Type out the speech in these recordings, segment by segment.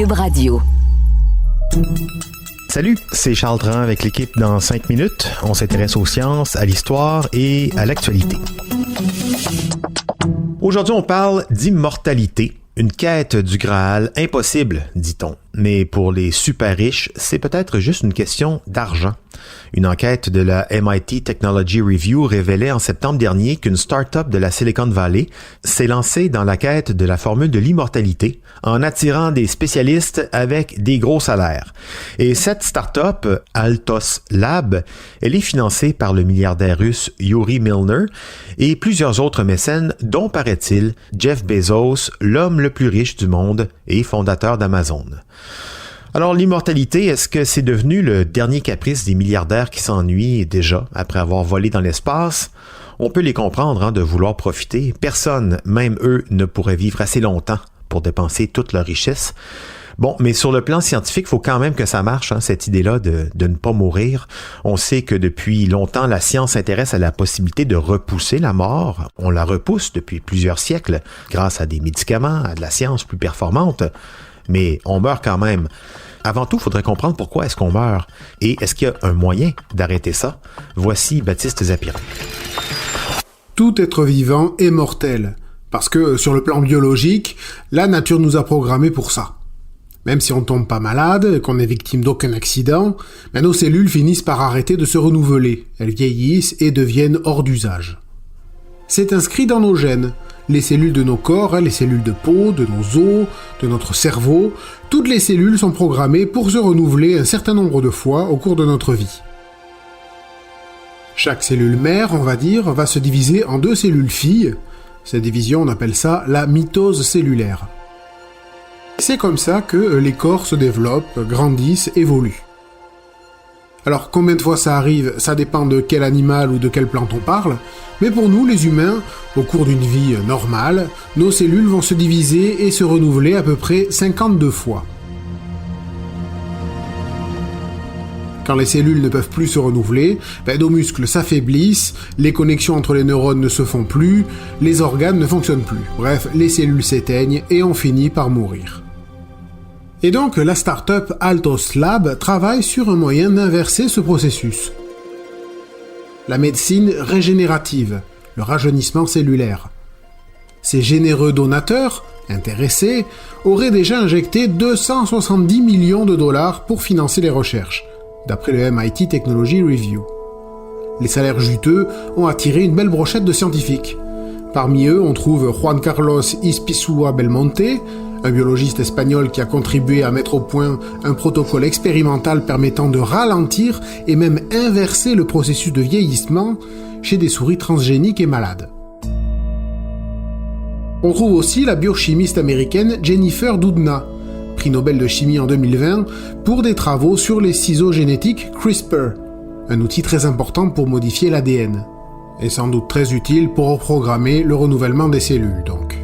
Cube Radio. Salut, c'est Charles Dran avec l'équipe dans 5 minutes. On s'intéresse aux sciences, à l'histoire et à l'actualité. Aujourd'hui, on parle d'immortalité. Une quête du Graal impossible, dit-on. Mais pour les super riches, c'est peut-être juste une question d'argent. Une enquête de la MIT Technology Review révélait en septembre dernier qu'une start-up de la Silicon Valley s'est lancée dans la quête de la formule de l'immortalité en attirant des spécialistes avec des gros salaires. Et cette start-up, Altos Lab, elle est financée par le milliardaire russe Yuri Milner et plusieurs autres mécènes, dont, paraît-il, Jeff Bezos, l'homme le plus riche du monde et fondateur d'Amazon. Alors, l'immortalité, est-ce que c'est devenu le dernier caprice des milliardaires qui s'ennuient déjà après avoir volé dans l'espace? On peut les comprendre de vouloir profiter. Personne, même eux, ne pourrait vivre assez longtemps pour dépenser toute leur richesse. Bon, mais sur le plan scientifique, il faut quand même que ça marche, cette idée-là de ne pas mourir. On sait que depuis longtemps, la science s'intéresse à la possibilité de repousser la mort. On la repousse depuis plusieurs siècles grâce à des médicaments, à de la science plus performante. Mais on meurt quand même. Avant tout, il faudrait comprendre pourquoi est-ce qu'on meurt. Et est-ce qu'il y a un moyen d'arrêter ça? Voici Baptiste Zapiran. Tout être vivant est mortel. Parce que, sur le plan biologique, la nature nous a programmés pour ça. Même si on ne tombe pas malade, qu'on n'est victime d'aucun accident, nos cellules finissent par arrêter de se renouveler. Elles vieillissent et deviennent hors d'usage. C'est inscrit dans nos gènes. Les cellules de nos corps, les cellules de peau, de nos os, de notre cerveau, toutes les cellules sont programmées pour se renouveler un certain nombre de fois au cours de notre vie. Chaque cellule mère, on va dire, va se diviser en 2 cellules filles. Cette division, on appelle ça la mitose cellulaire. C'est comme ça que les corps se développent, grandissent, évoluent. Alors, combien de fois ça arrive, ça dépend de quel animal ou de quelle plante on parle, mais pour nous, les humains, au cours d'une vie normale, nos cellules vont se diviser et se renouveler à peu près 52 fois. Quand les cellules ne peuvent plus se renouveler, nos muscles s'affaiblissent, les connexions entre les neurones ne se font plus, les organes ne fonctionnent plus. Bref, les cellules s'éteignent et on finit par mourir. Et donc, la start-up Altos Lab travaille sur un moyen d'inverser ce processus. La médecine régénérative, le rajeunissement cellulaire. Ces généreux donateurs, intéressés, auraient déjà injecté 270 millions de dollars pour financer les recherches, d'après le MIT Technology Review. Les salaires juteux ont attiré une belle brochette de scientifiques. Parmi eux, on trouve Juan Carlos Ispizua Belmonte, un biologiste espagnol qui a contribué à mettre au point un protocole expérimental permettant de ralentir et même inverser le processus de vieillissement chez des souris transgéniques et malades. On trouve aussi la biochimiste américaine Jennifer Doudna, prix Nobel de chimie en 2020, pour des travaux sur les ciseaux génétiques CRISPR, un outil très important pour modifier l'ADN, et sans doute très utile pour reprogrammer le renouvellement des cellules donc.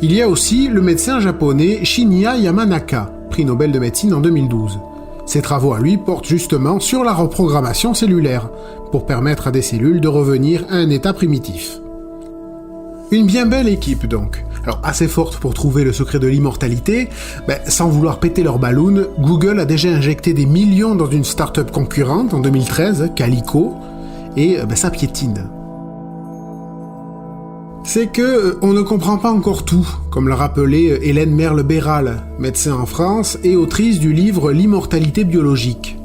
Il y a aussi le médecin japonais Shinya Yamanaka, prix Nobel de médecine en 2012. Ses travaux à lui portent justement sur la reprogrammation cellulaire, pour permettre à des cellules de revenir à un état primitif. Une bien belle équipe donc. Alors assez forte pour trouver le secret de l'immortalité, sans vouloir péter leur balloon, Google a déjà injecté des millions dans une start-up concurrente en 2013, Calico, et ça piétine. C'est que on ne comprend pas encore tout, comme l'a rappelé Hélène Merle-Béral, médecin en France et autrice du livre L'immortalité biologique.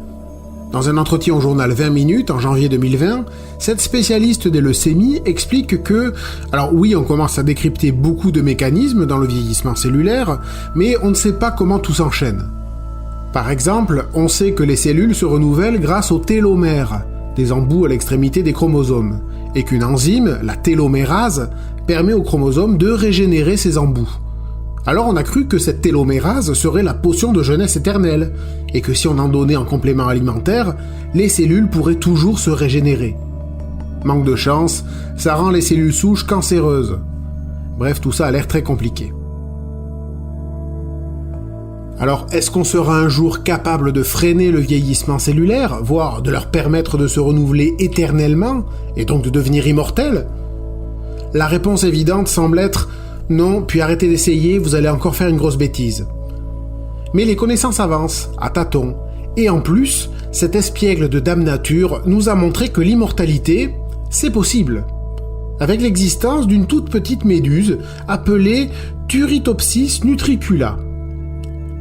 Dans un entretien au journal 20 minutes en janvier 2020, cette spécialiste des leucémies explique que, alors oui, on commence à décrypter beaucoup de mécanismes dans le vieillissement cellulaire, mais on ne sait pas comment tout s'enchaîne. Par exemple, on sait que les cellules se renouvellent grâce aux télomères, des embouts à l'extrémité des chromosomes, et qu'une enzyme, la télomérase, permet aux chromosomes de régénérer ces embouts. Alors on a cru que cette télomérase serait la potion de jeunesse éternelle, et que si on en donnait en complément alimentaire, les cellules pourraient toujours se régénérer. Manque de chance, ça rend les cellules souches cancéreuses. Bref, tout ça a l'air très compliqué. Alors, est-ce qu'on sera un jour capable de freiner le vieillissement cellulaire, voire de leur permettre de se renouveler éternellement, et donc de devenir immortels ? La réponse évidente semble être « Non, puis arrêtez d'essayer, vous allez encore faire une grosse bêtise. Mais les connaissances avancent, à tâtons. Et en plus, cet espiègle de Dame Nature nous a montré que l'immortalité, c'est possible. Avec l'existence d'une toute petite méduse appelée Turritopsis nutricula.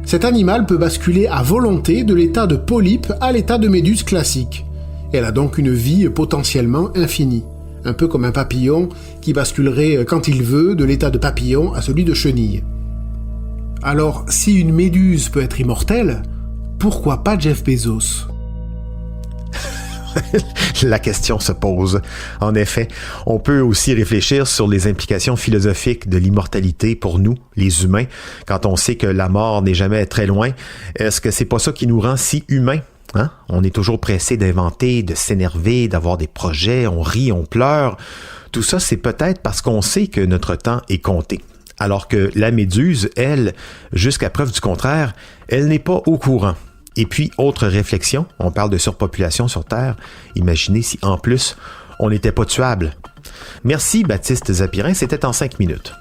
Cet animal peut basculer à volonté de l'état de polype à l'état de méduse classique. Elle a donc une vie potentiellement infinie. Un peu comme un papillon qui basculerait quand il veut de l'état de papillon à celui de chenille. Alors, si une méduse peut être immortelle, pourquoi pas Jeff Bezos ? La question se pose. En effet, on peut aussi réfléchir sur les implications philosophiques de l'immortalité pour nous, les humains, quand on sait que la mort n'est jamais très loin. Est-ce que c'est pas ça qui nous rend si humains? Hein? On est toujours pressé d'inventer, de s'énerver, d'avoir des projets, on rit, on pleure. Tout ça, c'est peut-être parce qu'on sait que notre temps est compté. Alors que la méduse, elle, jusqu'à preuve du contraire, elle n'est pas au courant. Et puis, autre réflexion, on parle de surpopulation sur Terre. Imaginez si, en plus, on n'était pas tuable. Merci, Baptiste Zapirin, c'était en 5 minutes.